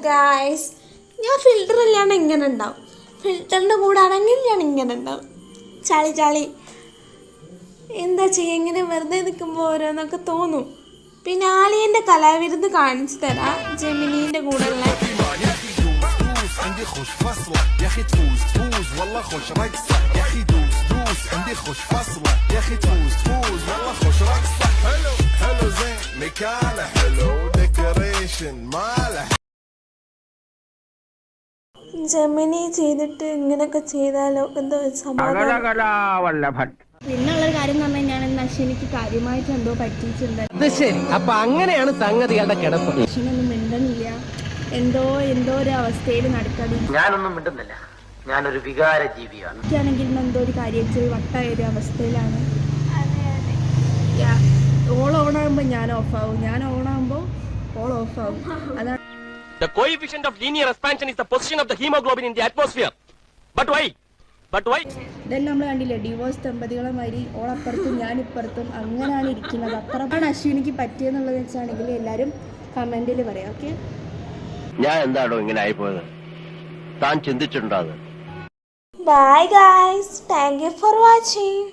Guys, ഞാൻ filter ഇല്ലാണ്ട് ഇങ്ങനെ ഉണ്ടാവും. ഫിൽറ്ററിൻ്റെ കൂടെ ആണെങ്കിൽ ഞാൻ ഇങ്ങനെ ഉണ്ടാവും. ചളി ചളി എന്താ ചെയ്യുക, ഇങ്ങനെ വെറുതെ നിൽക്കുമ്പോൾ ഓരോന്നൊക്കെ തോന്നും. പിന്നെ ആലിയൻ്റെ കലാവിരുന്ന് കാണിച്ചു തരാം. ജെമിനീൻ്റെ കൂടെ ഉള്ള عندي خوش فصلة يا اخي تفوز تفوز والله خوش رقصة يا اخي دوس دوس عندي خوش فصلة يا اخي تفوز تفوز والله خوش رقصة حلو حلو زين مكانه حلو ديكوريشن ماله. ജെമിനി ചെയ്തിട്ട് ഇങ്ങനെയൊക്കെ ചെയ്താലോ എന്തോ സമാധാനം. പിന്നുള്ളൊരു കാര്യം എന്ന് പറഞ്ഞു കഴിഞ്ഞാൽ നശ്വനിക്ക് കാര്യമായിട്ട് എന്തോ പറ്റിയിട്ടുണ്ട്. ശരി, അപ്പൊ അങ്ങനെയാണ് സംഗതികളുടെ കിടപ്പ്. നശ്വനൊന്നും മിണ്ടണില്ല, എന്തോ ഒരു അവസ്ഥയിൽ നടക്കാതെ. ഞാനൊന്നും മിണ്ടുന്നില്ല, ഞാനൊരു വികാര ജീവിയാണ്. എനിക്കാണെങ്കിൽ എന്തോ ഒരു കാര്യം വട്ടായ ഒരു അവസ്ഥയിലാണ്. ഓൾ ഓണാകുമ്പോൾ ഞാൻ ഓഫാവും, ഞാൻ ഓണാകുമ്പോൾ ഓൾ ഓഫാവും. അതാണ്. The coefficient of linear expansion is the position of the hemoglobin in the atmosphere. But why? ഇതെല്ലാം നമ്മൾ കണ്ടില്ലേ, ഡിവോഴ്സ് ദമ്പതികളെ മാതിരി ഓളപ്പുറത്തും ഞാനിപ്പുറത്തും അങ്ങനെയാണ് ഇരിക്കുന്നത്. അത്രയാണ് അശ്വിനിക്ക് പറ്റിയെന്നുള്ളത് വെച്ചാണെങ്കിൽ എല്ലാവരും കമന്റിൽ പറയാം. ഓക്കെ, ഞാൻ എന്താണോ ഇങ്ങനെ ആയിപ്പോയത്, താൻ ചിന്തിച്ചിട്ടുണ്ടോ? Bye guys, thank you for watching.